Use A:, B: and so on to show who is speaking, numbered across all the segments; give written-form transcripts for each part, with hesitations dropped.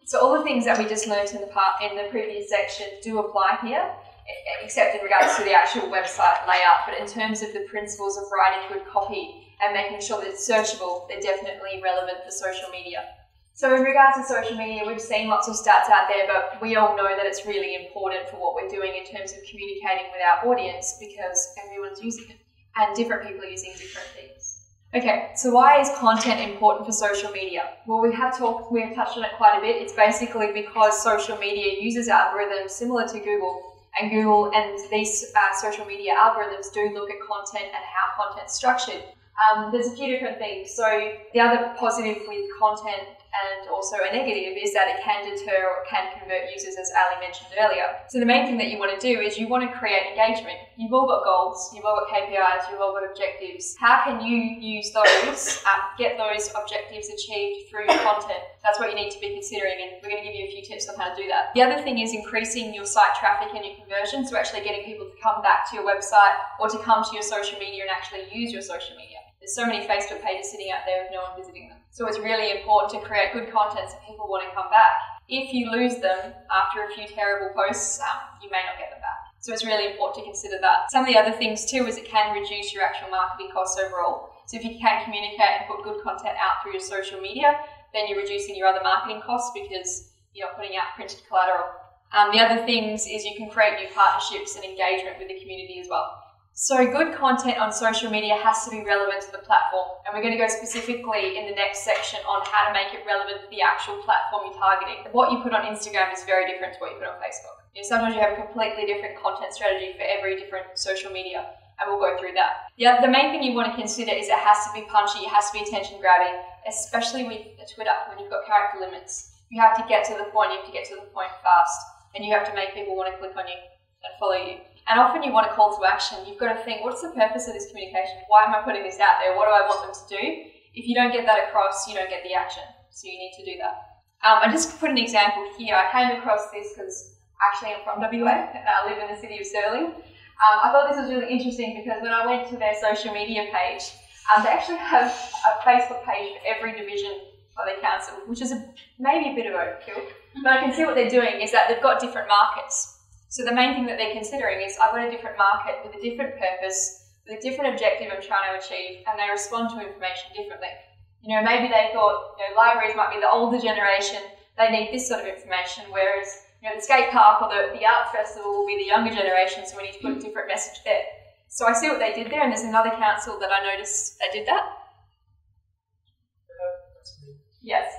A: So all the things that we just learned in the previous section do apply here, except in regards to the actual website layout. But in terms of the principles of writing good copy and making sure that it's searchable, they're definitely relevant for social media. So in regards to social media, we've seen lots of stats out there, but we all know that it's really important for what we're doing in terms of communicating with our audience, because everyone's using it and different people are using different things. Okay, so why is content important for social media? Well, we have touched on it quite a bit. It's basically because social media uses algorithms similar to Google, and these social media algorithms do look at content and how content's structured. There's a few different things. So the other positive with content and also a negative is that it can deter or can convert users, as Ali mentioned earlier. So the main thing that you want to do is you want to create engagement. You've all got goals, you've all got KPIs, you've all got objectives. How can you use those, get those objectives achieved through your content? That's what you need to be considering, and we're going to give you a few tips on how to do that. The other thing is increasing your site traffic and your conversion, so actually getting people to come back to your website or to come to your social media and actually use your social media. There's so many Facebook pages sitting out there with no one visiting them. So it's really important to create good content so people want to come back. If you lose them after a few terrible posts, you may not get them back. So it's really important to consider that. Some of the other things too is it can reduce your actual marketing costs overall. So if you can communicate and put good content out through your social media, then you're reducing your other marketing costs because you're not putting out printed collateral. The other things is you can create new partnerships and engagement with the community as well. So good content on social media has to be relevant to the platform, and we're going to go specifically in the next section on how to make it relevant to the actual platform you're targeting. What you put on Instagram is very different to what you put on Facebook. Sometimes you have a completely different content strategy for every different social media, and we'll go through that. Yeah, the main thing you want to consider is it has to be punchy, it has to be attention grabbing, especially with Twitter when you've got character limits. You have to get to the point, you have to get to the point fast, and you have to make people want to click on you and follow you. And often you want a call to action. You've got to think, what's the purpose of this communication? Why am I putting this out there? What do I want them to do? If you don't get that across, you don't get the action. So you need to do that. I just put an example here. I came across this because actually I'm from WA and I live in the city of Stirling. I thought this was really interesting because when I went to their social media page, they actually have a Facebook page for every division of their council, which is maybe a bit of overkill. But I can see what they're doing is that they've got different markets. So the main thing that they're considering is I've got a different market with a different purpose, with a different objective I'm trying to achieve, and they respond to information differently. Maybe they thought, libraries might be the older generation, they need this sort of information, whereas, the skate park or the art festival will be the younger generation, so we need to put a different message there. So I see what they did there, and there's another council that I noticed they did that. Yes.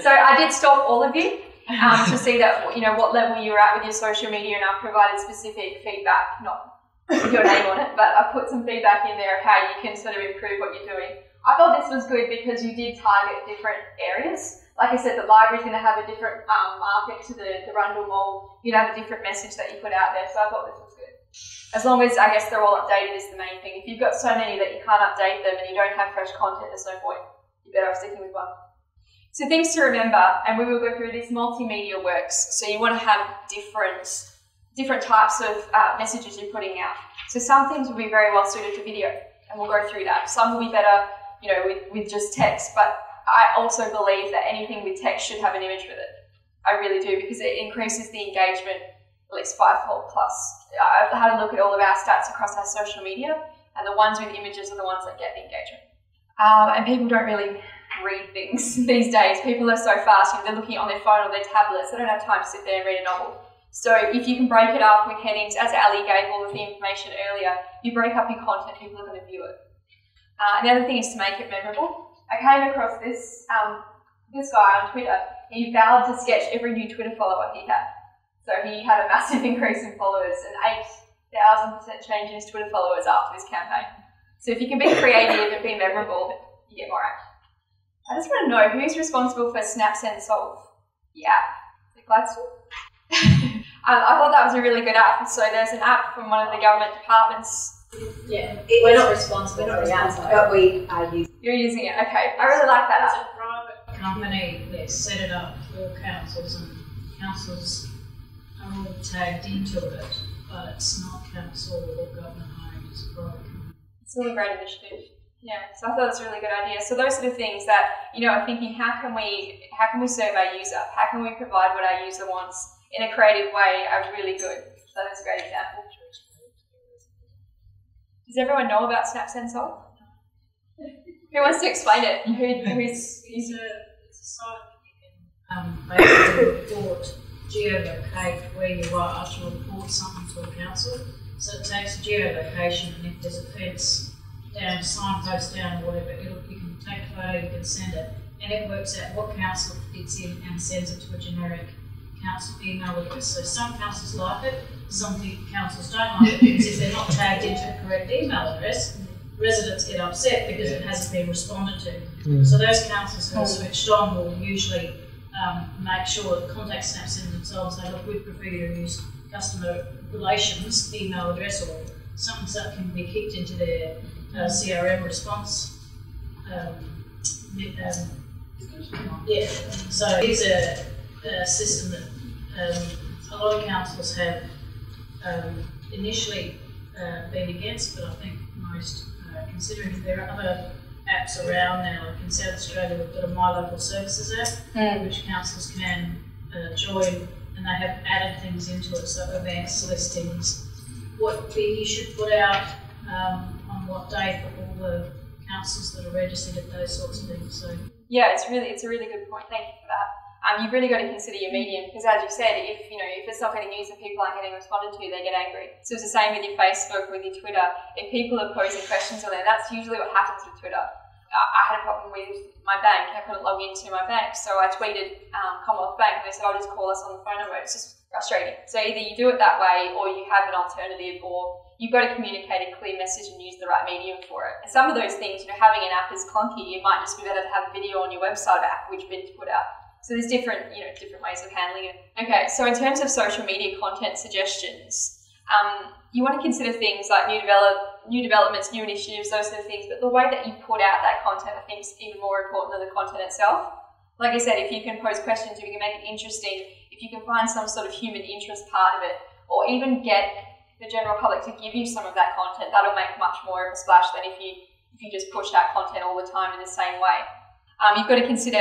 A: So I did stop all of you. To see that, what level you're at with your social media, and I've provided specific feedback, not with your name on it, but I've put some feedback in there of how you can sort of improve what you're doing. I thought this was good because you did target different areas. Like I said, the library's going to have a different market to the Rundle Mall. You'd have a different message that you put out there, so I thought this was good. As long as, I guess, they're all updated is the main thing. If you've got so many that you can't update them and you don't have fresh content, there's no point. You're better off sticking with one. So things to remember, and we will go through this, multimedia works. So you want to have different types of messages you're putting out. So some things will be very well suited to video, and we'll go through that. Some will be better, with just text, but I also believe that anything with text should have an image with it. I really do, because it increases the engagement at least 5-fold plus. I've had a look at all of our stats across our social media, and the ones with images are the ones that get the engagement. And people don't really read things these days. People are so fast, they're looking on their phone or their tablets, they don't have time to sit there and read a novel. So if you can break it up with headings, as Ali gave all of the information earlier, you break up your content, people are going to view it. The other thing is to make it memorable. I came across this guy on Twitter. He vowed to sketch every new Twitter follower he had. So he had a massive increase in followers, an 8,000% change in his Twitter followers after this campaign. So if you can be creative and be memorable, you get more action. I just want to know who's responsible for Snap Send Solve. The app. Is it Gladstone? I thought that was a really good app. So there's an app from one of the government departments.
B: Yeah, we're not responsible for the app, but we are using it.
A: You're using it, okay. I really like that app.
C: It's a private company that set it up for councils, and councils are all tagged into it, but it's not council or government owned, it's a private company.
A: It's a really great initiative. Yeah, so I thought it was a really good idea. So those are the things that, you know, I'm thinking, how can we serve our user? How can we provide what our user wants in a creative way are really good. So that's a great example. Does everyone know about Snap Send Solve? Who wants to explain it?
C: It's a site that you can basically report, geolocate where you are to report something to a council. So it takes geolocation, and if there's a fence down, signpost down, or whatever, you can take a photo, you can send it, and it works out what council it fits in and sends it to a generic council email address. So some councils like it, some councils don't like it, because if they're not tagged into the correct email address, residents get upset because it hasn't been responded to. So those councils who are switched on will usually make sure that contact Snap Send themselves say, look, we'd prefer you to use customer relations email address, or something that can be kicked into their CRM response. So it's a system that a lot of councils have initially been against, but I think most, considering there are other apps around now, like in South Australia we've got a My Local Services app, which councils can join, and they have added things into it, so events, listings, what fee you should put out, on what day for all the councils that are registered at those sorts of things. So
A: yeah, it's a really good point. Thank you for that. You've really got to consider your medium, because as you said, if it's not getting used and people aren't getting responded to, they get angry. So it's the same with your Facebook, with your Twitter. If people are posing questions on there, that's usually what happens with Twitter. I had a problem with my bank. I couldn't log into my bank, so I tweeted Commonwealth Bank, and they said, "I'll just call us on the phone number." It's just frustrating. So either you do it that way, or you have an alternative, or you've got to communicate a clear message and use the right medium for it. And some of those things, having an app is clunky. It might just be better to have a video on your website about which bin to put out. So there's different ways of handling it. Okay, so in terms of social media content suggestions, you want to consider things like new developments, new initiatives, those sort of things, but the way that you put out that content, I think, is even more important than the content itself. Like I said, if you can pose questions, if you can make it interesting, if you can find some sort of human interest part of it, or even get the general public to give you some of that content, that'll make much more of a splash than if you just push that content all the time in the same way. You've got to consider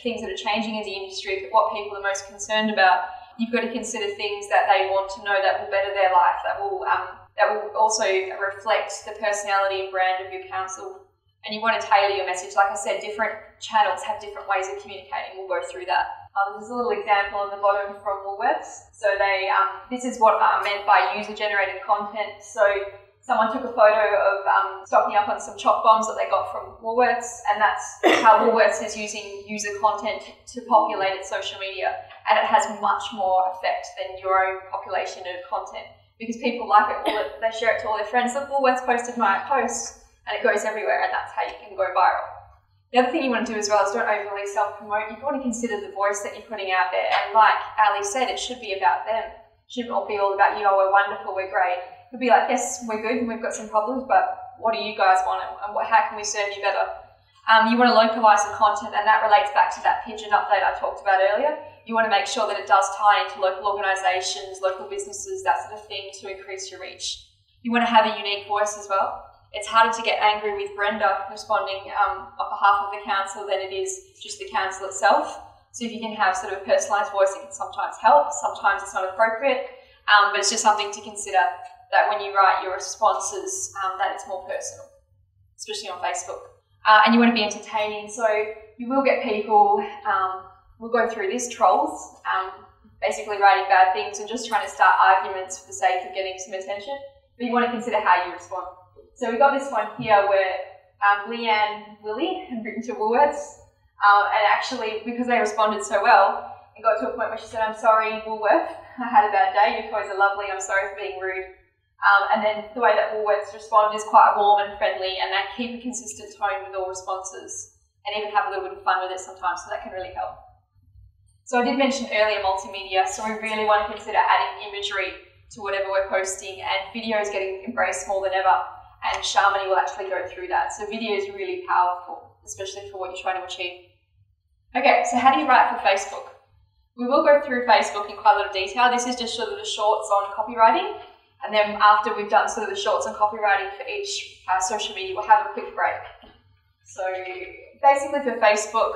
A: things that are changing in the industry, what people are most concerned about. You've got to consider things that they want to know that will better their life, that will also reflect the personality and brand of your council. And you want to tailor your message. Like I said, different channels have different ways of communicating. We'll go through that. There's a little example on the bottom from Woolworths. So this is what I meant by user-generated content. So someone took a photo of stocking up on some chop bombs that they got from Woolworths, and that's how Woolworths is using user content to populate its social media. And it has much more effect than your own population of content, because people like it, they share it to all their friends. Look, Woolworths posted my post, and it goes everywhere, and that's how you can go viral. The other thing you want to do as well is don't overly self-promote. You want to consider the voice that you're putting out there, and like Ali said, it should be about them. It shouldn't all be all about you. Oh, we're wonderful, we're great. It could be like, yes, we're good and we've got some problems, but what do you guys want, and how can we serve you better? You want to localise the content, and that relates back to that pigeon update I talked about earlier. You want to make sure that it does tie into local organisations, local businesses, that sort of thing, to increase your reach. You want to have a unique voice as well. It's harder to get angry with Brenda responding on behalf of the council than it is just the council itself. So if you can have sort of a personalised voice, it can sometimes help, sometimes it's not appropriate, but it's just something to consider, that when you write your responses, that it's more personal, especially on Facebook. And you want to be entertaining, so you will get people, we'll go through this, trolls, basically writing bad things and just trying to start arguments for the sake of getting some attention, but you want to consider how you respond. So we got this one here where Leanne Willie had written to Woolworths, and actually, because they responded so well, it got to a point where she said, "I'm sorry, Woolworth, I had a bad day, your toys are lovely, I'm sorry for being rude." And then the way that Woolworths respond is quite warm and friendly, and they keep a consistent tone with all responses, and even have a little bit of fun with it sometimes, so that can really help. So I did mention earlier multimedia, so we really want to consider adding imagery to whatever we're posting, and video is getting embraced more than ever, and Sharmini will actually go through that. So video is really powerful, especially for what you're trying to achieve. Okay, so how do you write for Facebook? We will go through Facebook in quite a lot of detail. This is just sort of the shorts on copywriting. And then after we've done sort of the shorts on copywriting for each social media, we'll have a quick break. So basically for Facebook,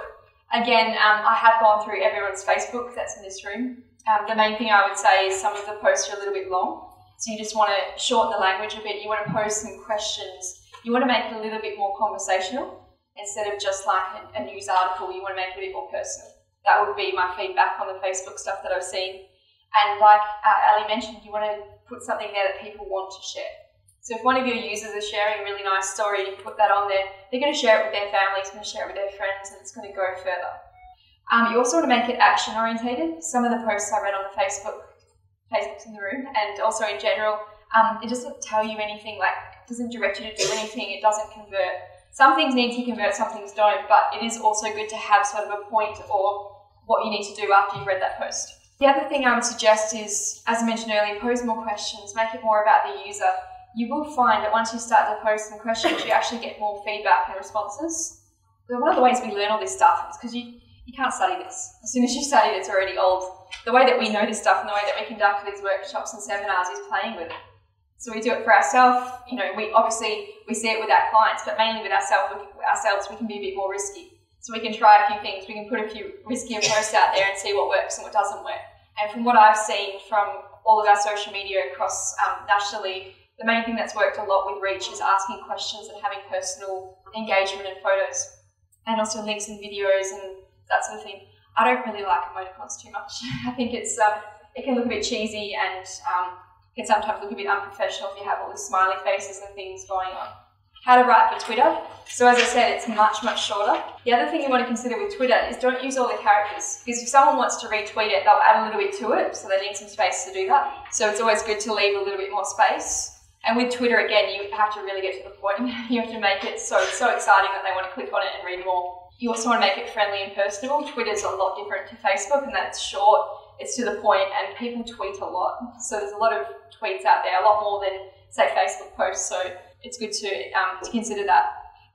A: again, I have gone through everyone's Facebook that's in this room. The main thing I would say is some of the posts are a little bit long. So you just want to shorten the language a bit. You want to post some questions. You want to make it a little bit more conversational instead of just like a news article. You want to make it a bit more personal. That would be my feedback on the Facebook stuff that I've seen. And like Ali mentioned, you want to put something there that people want to share. So if one of your users is sharing a really nice story, you put that on there, they're going to share it with their families, going to share it with their friends, and it's going to go further. You also want to make it action orientated. Some of the posts I read on the Facebook's in the room, and also in general, it doesn't tell you anything, like it doesn't direct you to do anything, it doesn't convert. Some things need to convert, some things don't, but it is also good to have sort of a point or what you need to do after you've read that post. The other thing I would suggest is, as I mentioned earlier, pose more questions, make it more about the user. You will find that once you start to pose some questions, you actually get more feedback and responses. But one of the ways we learn all this stuff is because you can't study this. As soon as you study it, it's already old. The way that we know this stuff and the way that we conduct these workshops and seminars is playing with it. So we do it for ourselves. You know, we see it with our clients, but mainly with ourselves, we can be a bit more risky. So we can try a few things. We can put a few riskier posts out there and see what works and what doesn't work. And from what I've seen from all of our social media across nationally, the main thing that's worked a lot with reach is asking questions and having personal engagement and photos, and also links and videos and that sort of thing. I don't really like emoticons too much. I think it can look a bit cheesy and can sometimes look a bit unprofessional if you have all these smiley faces and things going on. How to write for Twitter. So as I said, it's much, much shorter. The other thing you want to consider with Twitter is don't use all the characters, because if someone wants to retweet it, they'll add a little bit to it, so they need some space to do that. So it's always good to leave a little bit more space. And with Twitter, again, you have to really get to the point. You have to make it so exciting that they want to click on it and read more. You also want to make it friendly and personable. Twitter's a lot different to Facebook in that it's short, it's to the point, and people tweet a lot. So there's a lot of tweets out there, a lot more than, say, Facebook posts. So it's good to consider that.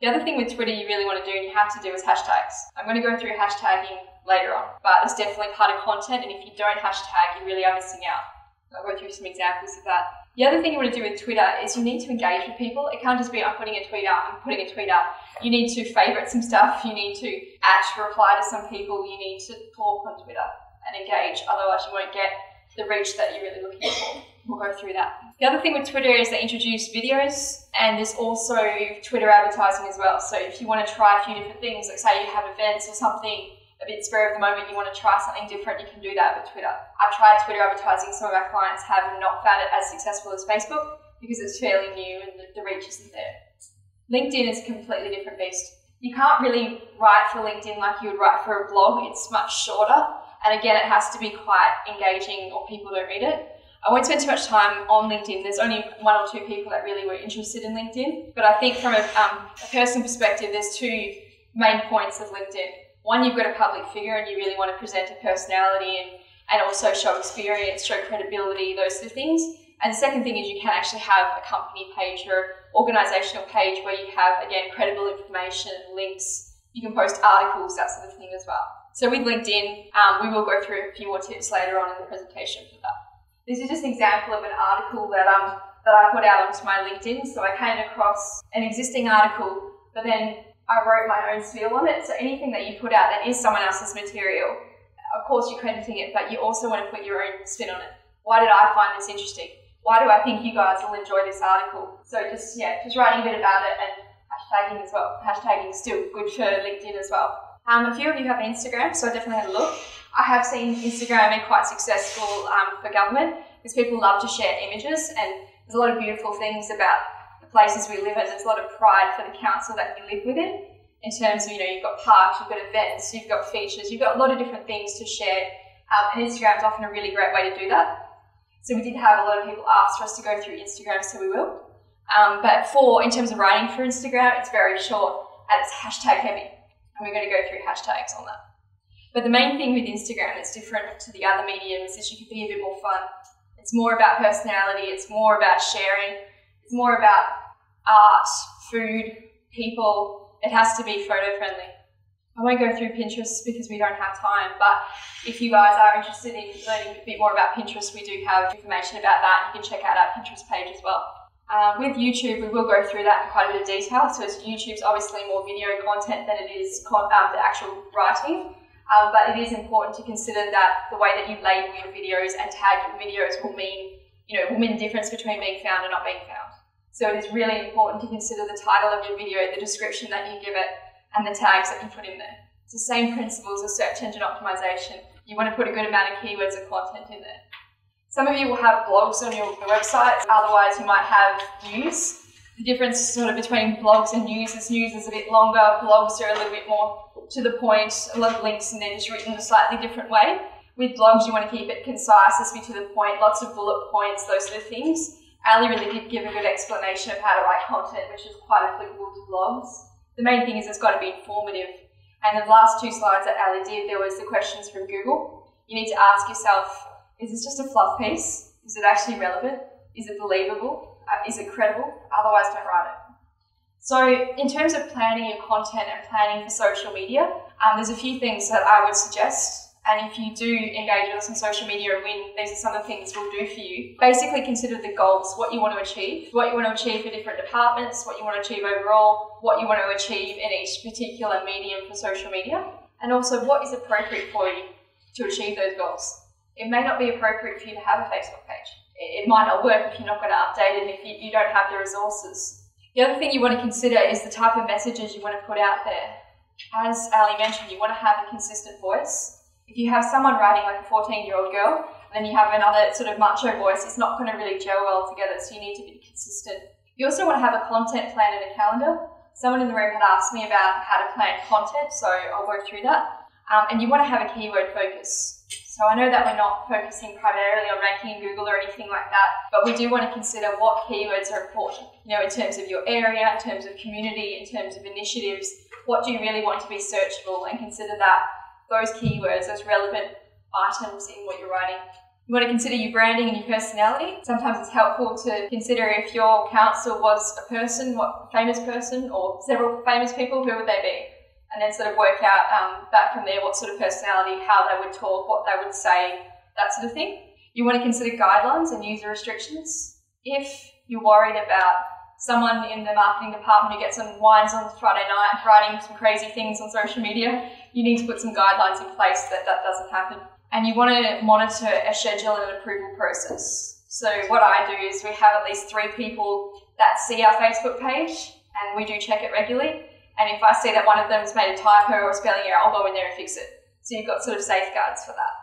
A: The other thing with Twitter you really want to do and you have to do is hashtags. I'm going to go through hashtagging later on, but it's definitely part of content, and if you don't hashtag, you really are missing out. I'll go through some examples of that. The other thing you want to do with Twitter is you need to engage with people. It can't just be, I'm putting a tweet out, I'm putting a tweet out. You need to favourite some stuff, you need to actually reply to some people, you need to talk on Twitter and engage, otherwise you won't get the reach that you're really looking for. We'll go through that. The other thing with Twitter is they introduce videos, and there's also Twitter advertising as well. So if you want to try a few different things, like say you have events or something a bit spur of the moment, you want to try something different, you can do that with Twitter. I've tried Twitter advertising, some of our clients have not found it as successful as Facebook because it's fairly new and the reach isn't there. LinkedIn is a completely different beast. You can't really write for LinkedIn like you would write for a blog. It's much shorter, and again, it has to be quite engaging or people don't read it. I won't spend too much time on LinkedIn. There's only 1 or 2 people that really were interested in LinkedIn, but I think from a personal perspective, there's 2 main points of LinkedIn. One, you've got a public figure and you really want to present a personality and also show experience, show credibility, those sort of things. And the second thing is you can actually have a company page or organisational page where you have, again, credible information, links. You can post articles, that sort of thing as well. So with LinkedIn, we will go through a few more tips later on in the presentation for that. This is just an example of an article that I put out onto my LinkedIn. So I came across an existing article, but then I wrote my own spiel on it. So anything that you put out that is someone else's material, of course you're crediting it, but you also want to put your own spin on it. Why did I find this interesting? Why do I think you guys will enjoy this article? So just writing a bit about it and hashtagging as well. Hashtagging is still good for LinkedIn as well. A few of you have Instagram, so I definitely had a look. I have seen Instagram be quite successful for government because people love to share images, and there's a lot of beautiful things about the places we live in. There's a lot of pride for the council that we live within in terms of, you've got parks, you've got events, you've got features, you've got a lot of different things to share, and Instagram is often a really great way to do that. So we did have a lot of people ask for us to go through Instagram, so we will. But in terms of writing for Instagram, it's very short and it's hashtag heavy, and we're going to go through hashtags on that. But the main thing with Instagram that's different to the other mediums is you can be a bit more fun. It's more about personality, it's more about sharing, it's more about art, food, people. It has to be photo friendly. I won't go through Pinterest because we don't have time, but if you guys are interested in learning a bit more about Pinterest, we do have information about that. You can check out our Pinterest page as well. With YouTube, we will go through that in quite a bit of detail. So YouTube's obviously more video content than it is the actual writing. But it is important to consider that the way that you label your videos and tag your videos will mean the difference between being found and not being found. So it is really important to consider the title of your video, the description that you give it, and the tags that you put in there. It's the same principles as search engine optimization. You want to put a good amount of keywords and content in there. Some of you will have blogs on your website, otherwise you might have news. The difference sort of between blogs and news is a bit longer, blogs are a little bit more to the point, a lot of links and then just written in a slightly different way. With blogs you want to keep it concise, just be to the point, lots of bullet points, those sort of things. Ali really did give a good explanation of how to write content, which is quite applicable to blogs. The main thing is it's got to be informative. And the last 2 slides that Ali did, there was the questions from Google. You need to ask yourself, is this just a fluff piece? Is it actually relevant? Is it believable? Is it credible? Otherwise, don't write it. So in terms of planning your content and planning for social media, there's a few things that I would suggest. And if you do engage with us on social media and win, these are some of the things we'll do for you. Basically consider the goals, what you want to achieve for different departments, what you want to achieve overall, what you want to achieve in each particular medium for social media, and also what is appropriate for you to achieve those goals. It may not be appropriate for you to have a Facebook page. It might not work if you're not going to update it and if you don't have the resources. The other thing you want to consider is the type of messages you want to put out there. As Ali mentioned, you want to have a consistent voice. If you have someone writing like a 14-year-old girl, and then you have another sort of macho voice, it's not going to really gel well together, so you need to be consistent. You also want to have a content plan and a calendar. Someone in the room had asked me about how to plan content, so I'll go through that. And you want to have a keyword focus. So I know that we're not focusing primarily on ranking in Google or anything like that, but we do want to consider what keywords are important. In terms of your area, in terms of community, in terms of initiatives, what do you really want to be searchable, and consider that those keywords, those relevant items in what you're writing. You want to consider your branding and your personality. Sometimes it's helpful to consider if your council was a person, what famous person, or several famous people, who would they be? And then sort of work out back from there what sort of personality, how they would talk, what they would say, that sort of thing. You want to consider guidelines and user restrictions. If you're worried about someone in the marketing department who gets on wines on Friday night writing some crazy things on social media, you need to put some guidelines in place that doesn't happen. And you want to monitor a schedule and an approval process. So what I do is we have at least 3 people that see our Facebook page, and we do check it regularly. And if I see that one of them's made a typo or a spelling error, I'll go in there and fix it. So you've got sort of safeguards for that.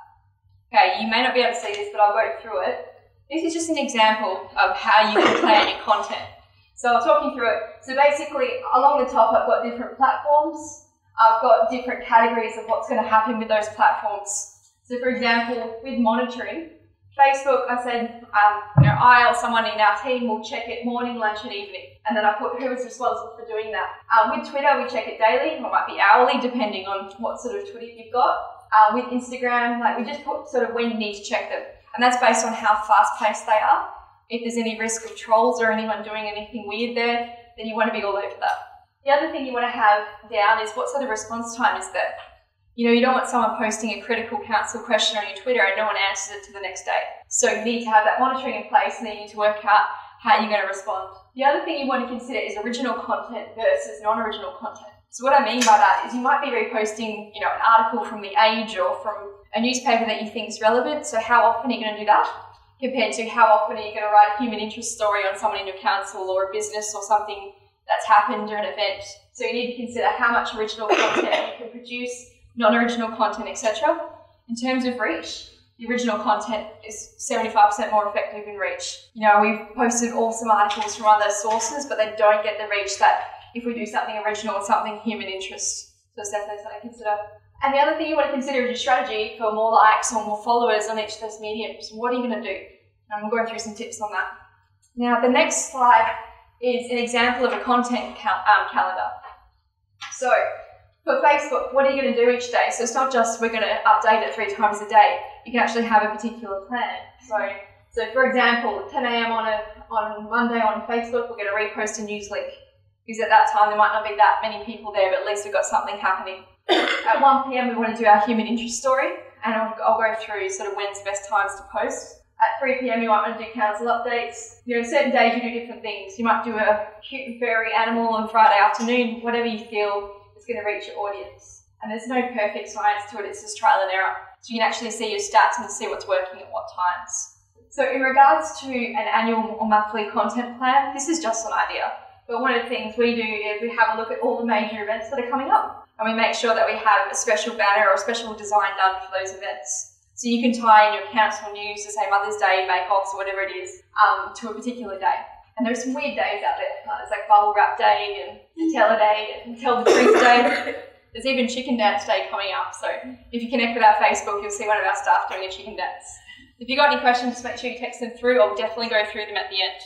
A: Okay, you may not be able to see this, but I'll go through it. This is just an example of how you can plan your content. So I'll talk you through it. So basically, along the top, I've got different platforms. I've got different categories of what's going to happen with those platforms. So for example, with monitoring, Facebook, I said, I or someone in our team will check it morning, lunch and evening. And then I put who is responsible for doing that. With Twitter, we check it daily, or it might be hourly, depending on what sort of Twitter you've got. With Instagram, we just put sort of when you need to check them. And that's based on how fast-paced they are. If there's any risk of trolls or anyone doing anything weird there, then you want to be all over that. The other thing you want to have down is what sort of response time is there. You don't want someone posting a critical council question on your Twitter and no one answers it to the next day. So you need to have that monitoring in place, and then you need to work out how you're going to respond. The other thing you want to consider is original content versus non-original content. So what I mean by that is you might be reposting, an article from The Age or from a newspaper that you think is relevant. So how often are you going to do that? Compared to how often are you going to write a human interest story on someone in your council or a business or something that's happened or an event. So you need to consider how much original content you can produce, non-original content, etc. In terms of reach, the original content is 75% more effective in reach. We've posted awesome articles from other sources, but they don't get the reach that if we do something original or something human interest. So it's definitely something to consider. And the other thing you want to consider is your strategy for more likes or more followers on each of those mediums. What are you going to do? And I'm going through some tips on that. Now, the next slide is an example of a content calendar. So, for Facebook, what are you going to do each day? So it's not just we're going to update it 3 times a day. You can actually have a particular plan. So for example, at 10 a.m. on Monday on Facebook, we're going to repost a news link. Because at that time, there might not be that many people there, but at least we've got something happening. At 1 p.m. we want to do our human interest story, and I'll go through sort of when's the best times to post. At 3 p.m. you might want to do council updates. You know, certain days you do different things. You might do a cute and furry animal on Friday afternoon, whatever you feel is going to reach your audience. And there's no perfect science to it, it's just trial and error. So you can actually see your stats and see what's working at what times. So in regards to an annual or monthly content plan, this is just an idea. But one of the things we do is we have a look at all the major events that are coming up. And we make sure that we have a special banner or a special design done for those events. So you can tie in your council news to say Mother's Day, bake-offs, or whatever it is, to a particular day. And there's some weird days out there. There's like Bubble Wrap Day and Nutella Day and Tell the Truth Day. There's even Chicken Dance Day coming up. So if you connect with our Facebook, you'll see one of our staff doing a chicken dance. If you've got any questions, make sure you text them through. I'll definitely go through them at the end.